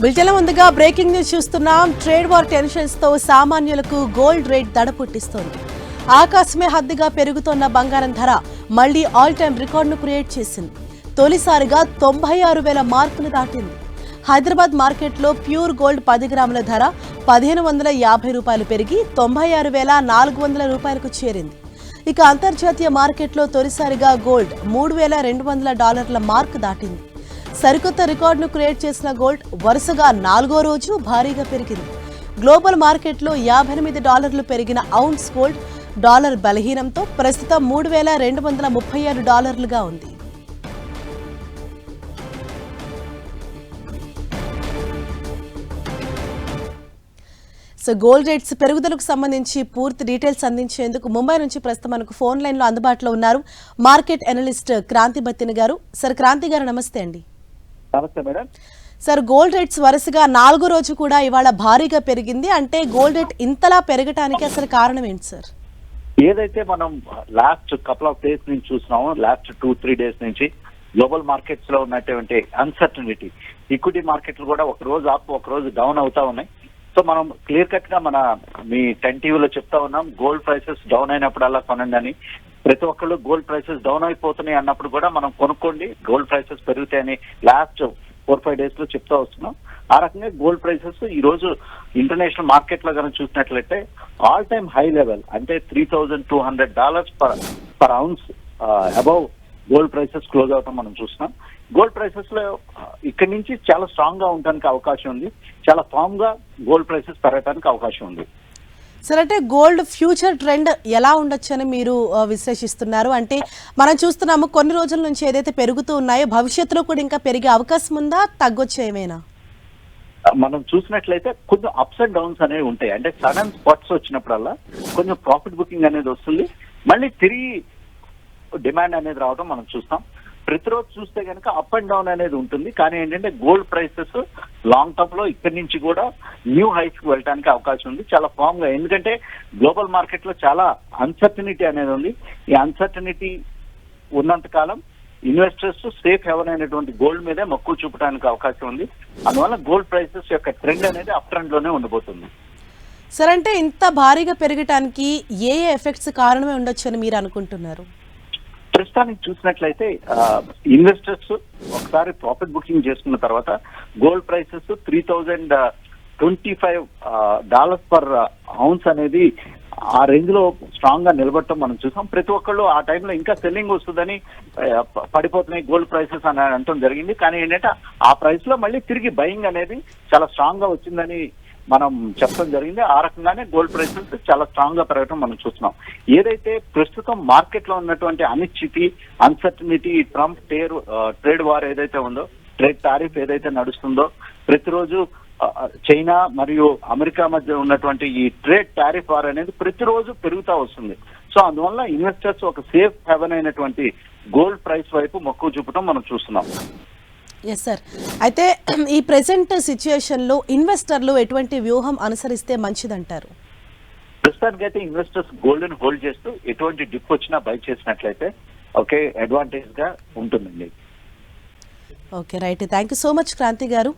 బిల్టెల ముందుగా breaking news చూస్తున్నాం. Trade war tensions తో సామాన్యులకు గోల్డ్ రేట్ దడ పుట్టిస్తోంది. ఆకాశమే హద్దుగా పెరుగుతోన్న బంగారం ధర మళ్లీ ఆల్ టైమ్ రికార్డును క్రియేట్ చేసింది. తొలిసారిగా 96,000 మార్కును దాటింది. హైదరాబాద్ మార్కెట్లో ప్యూర్ గోల్డ్ 10 గ్రాముల ధర 1,550 రూపాయలు పెరిగి 96,400 రూపాయలకు చేరింది. ఇక అంతర్జాతీయ మార్కెట్లో తొలిసారిగా గోల్డ్ $3,200 మార్కు దాటింది. సరికొత్త రికార్డును క్రియేట్ చేసిన గోల్డ్ వరుసగా 4వ రోజు భారీగా పెరిగింది. గ్లోబల్ మార్కెట్లో $58 పెరిగిన ఔన్స్ గోల్డ్ డాలర్ బలహీనంతో ప్రస్తుతం $3,236గా ఉంది. సో గోల్డ్ రేట్స్ పెరుగుదలకు సంబంధించి పూర్తి డీటెయిల్స్ అందించేందుకు ముంబై నుంచి ప్రస్తుతం మనకు ఫోన్ లైన్ లో అందుబాటులో ఉన్నారు మార్కెట్ అనలిస్ట్ క్రాంతి బత్తిన గారు. సార్ క్రాంతి గారు నమస్తే అండి. నమస్తే మేడం. సార్ గోల్డ్ రేట్స్ వరుసగా 4వ రోజు కూడా ఇవాళ భారీగా పెరిగింది. అంటే గోల్డ్ రేట్ ఇంతలా పెరగటానికి అసలు కారణం ఏంటి సార్? ఏదైతే మనం లాస్ట్ కపుల్ ఆఫ్ డేస్ నుంచి చూస్తున్నామో, లాస్ట్ 2-3 డేస్ నుంచి గ్లోబల్ మార్కెట్స్ లో ఉన్నటువంటి అన్సర్టనిటీ, ఈక్విటీ మార్కెట్లు కూడా ఒక రోజు అప్ ఒక రోజు డౌన్ అవుతా ఉన్నాయి. సో మనం క్లియర్ కట్ గా మీ 10 టీవీలో చెప్తా ఉన్నాం, గోల్డ్ ప్రైసెస్ డౌన్ అయినప్పుడల్లా కొనండి అని. ప్రతి ఒక్కళ్ళు గోల్డ్ ప్రైసెస్ డౌన్ అయిపోతున్నాయి అన్నప్పుడు కూడా మనం కొనుక్కోండి, గోల్డ్ ప్రైసెస్ పెరుగుతాయని లాస్ట్ 4-5 డేస్ లో చెప్తా వస్తున్నాం. ఆ రకంగా గోల్డ్ ప్రైసెస్ ఈ రోజు ఇంటర్నేషనల్ మార్కెట్ లో కనుక చూసినట్లయితే ఆల్ టైమ్ హై లెవెల్ అంటే $3,200 per ounce above gold prices close అవటం మనం చూస్తున్నాం. గోల్డ్ ప్రైసెస్ లో ఇక్కడి నుంచి చాలా స్ట్రాంగ్ గా ఉండడానికి అవకాశం ఉంది, చాలా ఫామ్ గా గోల్డ్ ప్రైసెస్ పెరగడానికి అవకాశం ఉంది. సార్ అంటే గోల్డ్ ఫ్యూచర్ ట్రెండ్ ఎలా ఉండొచ్చు అని మీరు విశ్లేషిస్తున్నారు? అంటే మనం చూస్తున్నాము కొన్ని రోజుల నుంచి ఏదైతే పెరుగుతూ ఉన్నాయో భవిష్యత్తులో కూడా ఇంకా పెరిగే అవకాశం ఉందా, తగ్గొచ్చు ఏమైనా? మనం చూసినట్లయితే కొంచెం అప్స్ అండ్ డౌన్స్ అనేవి ఉంటాయి. అంటే సడన్ స్పాట్స్ వచ్చినప్పుడల్లా కొంచెం ప్రాఫిట్ బుకింగ్ అనేది వస్తుంది, మళ్ళీ తిరిగి డిమాండ్ అనేది రావడం మనం చూస్తాం. ప్రతిరోజు చూస్తే కనుక అప్ అండ్ డౌన్ అనేది ఉంటుంది. కానీ ఏంటంటే గోల్డ్ ప్రైసెస్ లాంగ్ టర్మ్ లో ఇక్కడి నుంచి కూడా న్యూ హైట్స్ కి వెళ్ళడానికి అవకాశం ఉంది చాలా ఫామ్ గా. ఎందుకంటే గ్లోబల్ మార్కెట్ లో చాలా అన్సర్టనిటీ అనేది ఉంది. ఈ అన్సర్టనిటీ ఉన్నంత కాలం ఇన్వెస్టర్స్ సేఫ్ హెవెన్ అయినటువంటి గోల్డ్ మీదే మక్కువ చూపడానికి అవకాశం ఉంది. అందువల్ల గోల్డ్ ప్రైసెస్ యొక్క ట్రెండ్ అనేది అప్ ట్రెండ్ లోనే ఉండబోతుంది. సార్ అంటే ఇంత భారీగా పెరగటానికి ఏ ఎఫెక్ట్స్ కారణమే ఉండొచ్చు అని మీరు అనుకుంటున్నారు? ప్రస్తుతానికి చూసినట్లయితే ఇన్వెస్టర్స్ ఒకసారి ప్రాఫిట్ బుకింగ్ చేసుకున్న తర్వాత గోల్డ్ ప్రైసెస్ $3,025 పర్ ఔన్స్ అనేది ఆ రేంజ్ లో స్ట్రాంగ్ గా నిలబడటం మనం చూసాం. ప్రతి ఒక్కళ్ళు ఆ టైంలో ఇంకా సెల్లింగ్ వస్తుందని పడిపోతున్నాయి గోల్డ్ ప్రైసెస్ అని అనడం జరిగింది. కానీ ఏంటంటే ఆ ప్రైస్ లో మళ్ళీ తిరిగి బయింగ్ అనేది చాలా స్ట్రాంగ్ గా వచ్చిందని మనం చెప్పడం జరిగింది. ఆ రకంగానే గోల్డ్ ప్రైసెస్ చాలా స్ట్రాంగ్ గా పెరగడం మనం చూస్తున్నాం. ఏదైతే ప్రస్తుతం మార్కెట్ లో ఉన్నటువంటి అనిశ్చితి, అన్సర్టనిటీ, ట్రంప్ ట్రేడ్ వార్ ఏదైతే ఉందో, ట్రేడ్ టారిఫ్ ఏదైతే నడుస్తుందో, ప్రతిరోజు చైనా మరియు అమెరికా మధ్య ఉన్నటువంటి ఈ ట్రేడ్ టారిఫ్ వార్ అనేది ప్రతిరోజు పెరుగుతూ వస్తుంది. సో అందువల్ల ఇన్వెస్టర్స్ ఒక సేఫ్ హెవెన్ అయినటువంటి గోల్డ్ ప్రైస్ వైపు మక్కువ చూపడం మనం చూస్తున్నాం. Yes sir. అయితే ఈ ప్రెసెంట్ సిచ్యుయేషన్ లో ఇన్వెస్టర్లు ఎటువంటి వ్యూహం అనుసరిస్తే మంచిదంటారు? ప్రస్తుతానికి అయితే ఇన్వెస్టర్స్ గోల్డ్ ని హోల్డ్ చేస్తూ ఎటువంటి డిప్ వచ్చినా బై చేసినట్లయితే ఓకే అడ్వాంటేజ్ గా ఉంటుందండి. Okay right. Thank you so much Kranthi గారు.